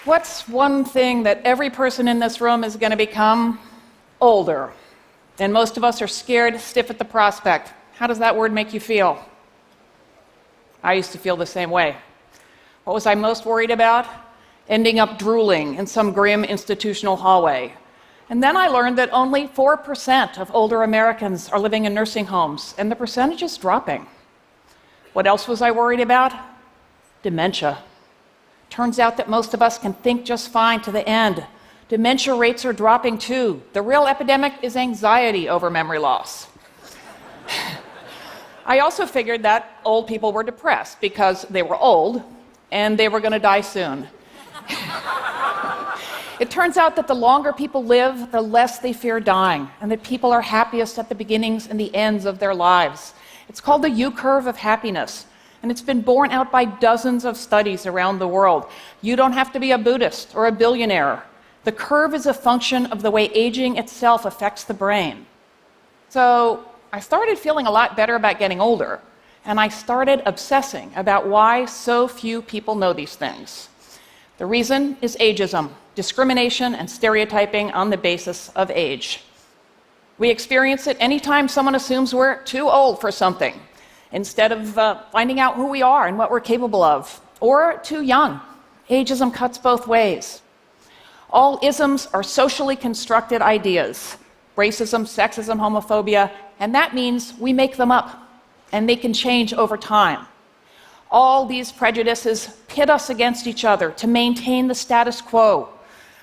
What's one thing that every person in this room is going to become? Older. And most of us are scared stiff at the prospect. How does that word make you feel? I used to feel the same way. What was I most worried about? Ending up drooling in some grim institutional hallway. And then I learned that only 4% of older Americans are living in nursing homes, and the percentage is dropping. What else was I worried about? Dementia. Turns out that most of us can think just fine to the end. Dementia rates are dropping too. The real epidemic is anxiety over memory loss. I also figured that old people were depressed because they were old and they were going to die soon. It turns out that the longer people live, the less they fear dying, and that people are happiest at the beginnings and the ends of their lives. It's called the U-curve of happiness. And it's been borne out by dozens of studies around the world. You don't have to be a Buddhist or a billionaire. The curve is a function of the way aging itself affects the brain. So I started feeling a lot better about getting older, and I started obsessing about why so few people know these things. The reason is ageism, discrimination and stereotyping on the basis of age. We experience it anytime someone assumes we're too old for something, instead of finding out who we are and what we're capable of, or too young. Ageism cuts both ways. All isms are socially constructed ideas: racism, sexism, homophobia, and that means we make them up, and they can change over time. All these prejudices pit us against each other to maintain the status quo,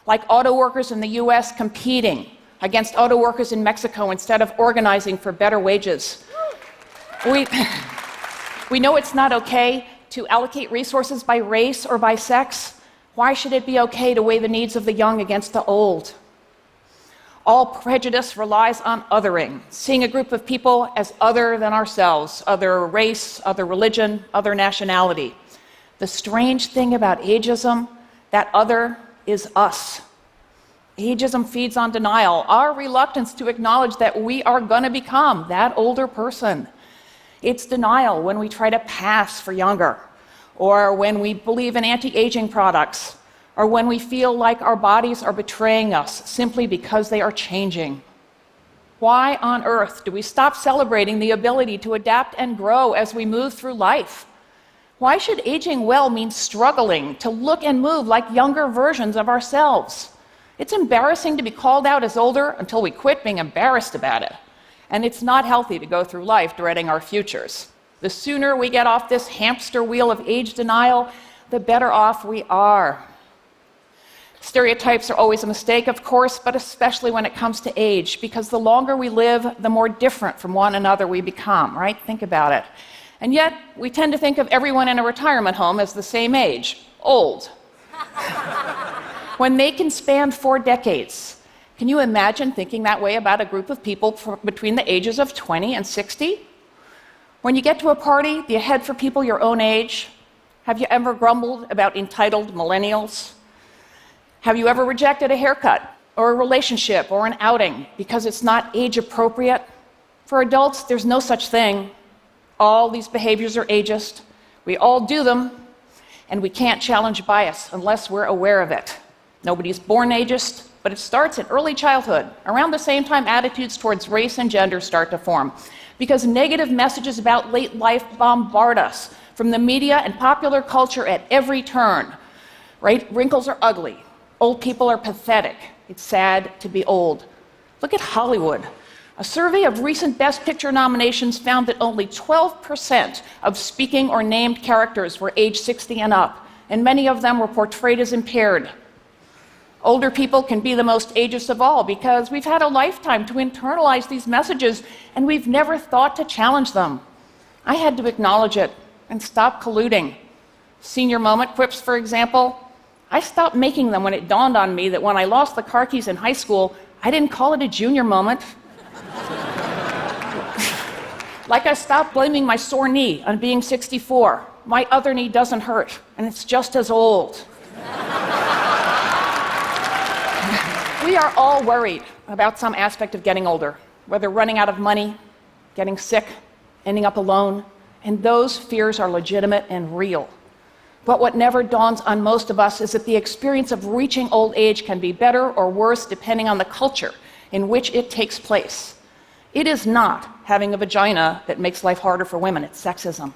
like auto workers in the US competing against auto workers in Mexico instead of organizing for better wages. We know it's not okay to allocate resources by race or by sex. Why should it be okay to weigh the needs of the young against the old? All prejudice relies on othering, seeing a group of people as other than ourselves, other race, other religion, other nationality. The strange thing about ageism, that other is us. Ageism feeds on denial, our reluctance to acknowledge that we are going to become that older person. It's denial when we try to pass for younger, or when we believe in anti-aging products, or when we feel like our bodies are betraying us simply because they are changing. Why on earth do we stop celebrating the ability to adapt and grow as we move through life? Why should aging well mean struggling to look and move like younger versions of ourselves? It's embarrassing to be called out as older until we quit being embarrassed about it. And it's not healthy to go through life dreading our futures. The sooner we get off this hamster wheel of age denial, the better off we are. Stereotypes are always a mistake, of course, but especially when it comes to age, because the longer we live, the more different from one another we become, right? Think about it. And yet, we tend to think of everyone in a retirement home as the same age, old. When they can span 4 decades, can you imagine thinking that way about a group of people between the ages of 20 and 60? When you get to a party, do you head for people your own age? Have you ever grumbled about entitled millennials? Have you ever rejected a haircut or a relationship or an outing because it's not age appropriate? For adults, there's no such thing. All these behaviors are ageist. We all do them, and we can't challenge bias unless we're aware of it. Nobody's born ageist, but it starts in early childhood, around the same time attitudes towards race and gender start to form, because negative messages about late life bombard us from the media and popular culture at every turn. Right? Wrinkles are ugly. Old people are pathetic. It's sad to be old. Look at Hollywood. A survey of recent Best Picture nominations found that only 12% of speaking or named characters were age 60 and up, and many of them were portrayed as impaired. Older people can be the most ageist of all because we've had a lifetime to internalize these messages and we've never thought to challenge them. I had to acknowledge it and stop colluding. Senior moment quips, for example, I stopped making them when it dawned on me that when I lost the car keys in high school, I didn't call it a junior moment. Like I stopped blaming my sore knee on being 64. My other knee doesn't hurt, and it's just as old. We are all worried about some aspect of getting older, whether running out of money, getting sick, ending up alone, and those fears are legitimate and real. But what never dawns on most of us is that the experience of reaching old age can be better or worse depending on the culture in which it takes place. It is not having a vagina that makes life harder for women, it's sexism.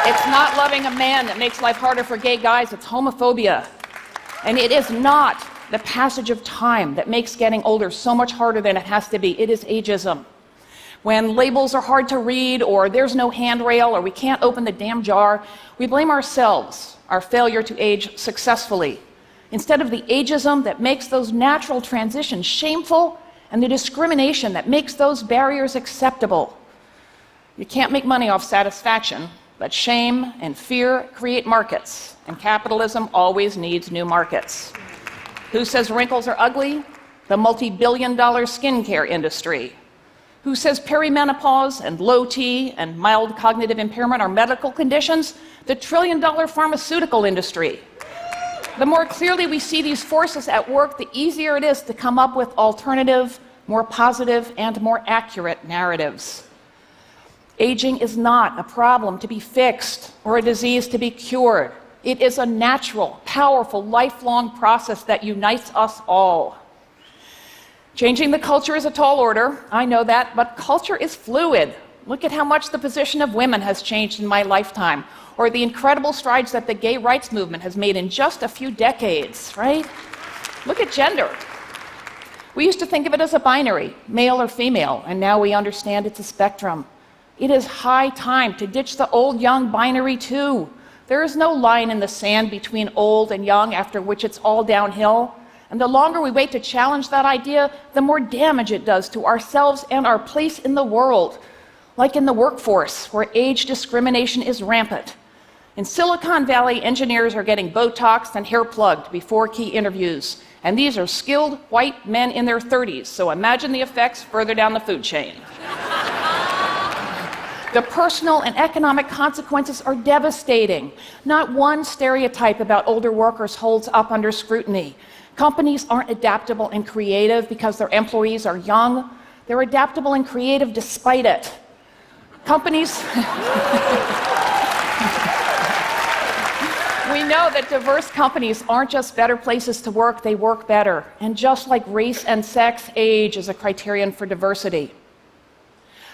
It's not loving a man that makes life harder for gay guys, it's homophobia. And it is not the passage of time that makes getting older so much harder than it has to be. It is ageism. When labels are hard to read, or there's no handrail, or we can't open the damn jar, we blame ourselves, our failure to age successfully, instead of the ageism that makes those natural transitions shameful and the discrimination that makes those barriers acceptable. You can't make money off satisfaction, but shame and fear create markets, and capitalism always needs new markets. Who says wrinkles are ugly? The multi-billion-dollar skincare industry. Who says perimenopause and low T and mild cognitive impairment are medical conditions? The trillion-dollar pharmaceutical industry. The more clearly we see these forces at work, the easier it is to come up with alternative, more positive, and more accurate narratives. Aging is not a problem to be fixed or a disease to be cured. It is a natural, powerful, lifelong process that unites us all. Changing the culture is a tall order, I know that, but culture is fluid. Look at how much the position of women has changed in my lifetime, or the incredible strides that the gay rights movement has made in just a few decades, right? Look at gender. We used to think of it as a binary, male or female, and now we understand it's a spectrum. It is high time to ditch the old-young binary too. There is no line in the sand between old and young after which it's all downhill. And the longer we wait to challenge that idea, the more damage it does to ourselves and our place in the world, like in the workforce, where age discrimination is rampant. In Silicon Valley, engineers are getting Botoxed and hair plugged before key interviews, and these are skilled white men in their 30s, so imagine the effects further down the food chain. The personal and economic consequences are devastating. Not one stereotype about older workers holds up under scrutiny. Companies aren't adaptable and creative because their employees are young. They're adaptable and creative despite it. Companies... We know that diverse companies aren't just better places to work, they work better. And just like race and sex, age is a criterion for diversity.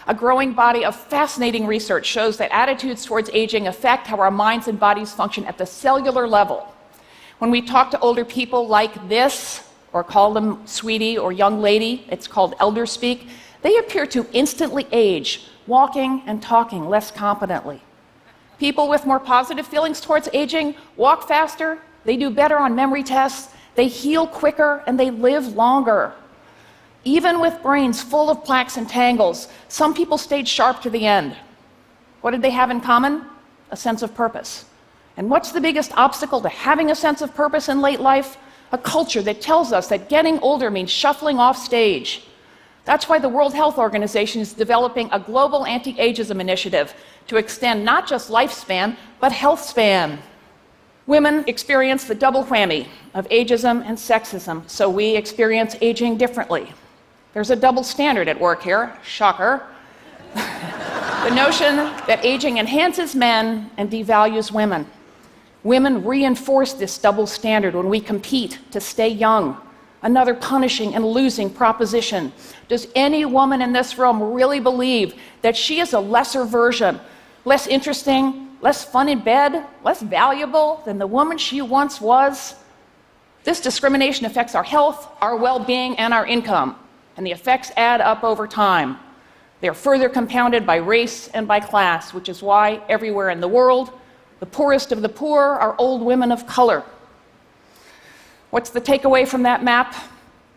A growing body of fascinating research shows that attitudes towards aging affect how our minds and bodies function at the cellular level. When we talk to older people like this, or call them sweetie or young lady, it's called elder speak, they appear to instantly age, walking and talking less competently. People with more positive feelings towards aging walk faster, they do better on memory tests, they heal quicker, and they live longer. Even with brains full of plaques and tangles, some people stayed sharp to the end. What did they have in common? A sense of purpose. And what's the biggest obstacle to having a sense of purpose in late life? A culture that tells us that getting older means shuffling off stage. That's why the World Health Organization is developing a global anti-ageism initiative to extend not just lifespan, but health span. Women experience the double whammy of ageism and sexism, so we experience aging differently. There's a double standard at work here, shocker. The notion that aging enhances men and devalues women. Women reinforce this double standard when we compete to stay young. Another punishing and losing proposition. Does any woman in this room really believe that she is a lesser version, less interesting, less fun in bed, less valuable than the woman she once was? This discrimination affects our health, our well-being, and our income, and the effects add up over time. They are further compounded by race and by class, which is why everywhere in the world, the poorest of the poor are old women of color. What's the takeaway from that map?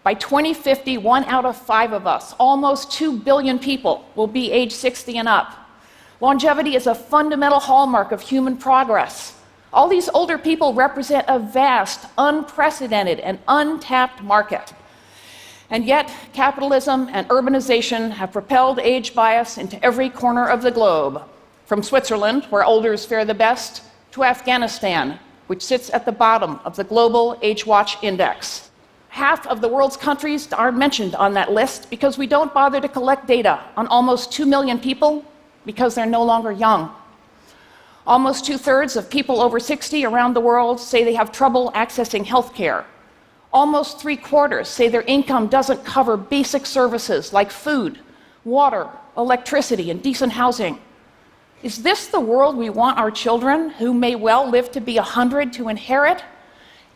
By 2050, 1 out of 5 of us, almost 2 billion people, will be age 60 and up. Longevity is a fundamental hallmark of human progress. All these older people represent a vast, unprecedented, and untapped market. And yet, capitalism and urbanization have propelled age bias into every corner of the globe, from Switzerland, where elders fare the best, to Afghanistan, which sits at the bottom of the global Age Watch Index. Half of the world's countries are mentioned on that list because we don't bother to collect data on almost 2 million people because they're no longer young. Almost 2/3 of people over 60 around the world say they have trouble accessing health care. Almost 3/4 say their income doesn't cover basic services like food, water, electricity, and decent housing. Is this the world we want our children, who may well live to be 100, to inherit?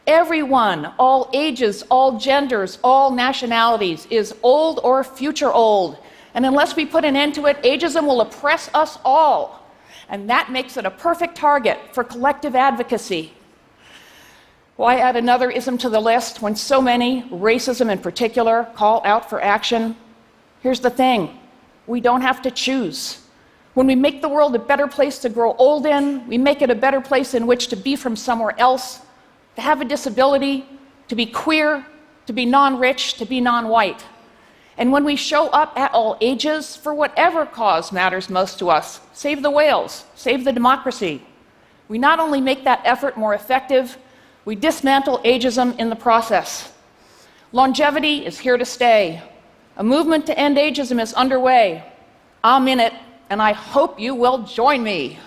Everyone, all ages, all genders, all nationalities, is old or future old. And unless we put an end to it, ageism will oppress us all. And that makes it a perfect target for collective advocacy. Why add another ism to the list when so many, racism in particular, call out for action? Here's the thing: we don't have to choose. When we make the world a better place to grow old in, we make it a better place in which to be from somewhere else, to have a disability, to be queer, to be non-rich, to be non-white. And when we show up at all ages, for whatever cause matters most to us, save the whales, save the democracy, we not only make that effort more effective, we dismantle ageism in the process. Longevity is here to stay. A movement to end ageism is underway. I'm in it, and I hope you will join me.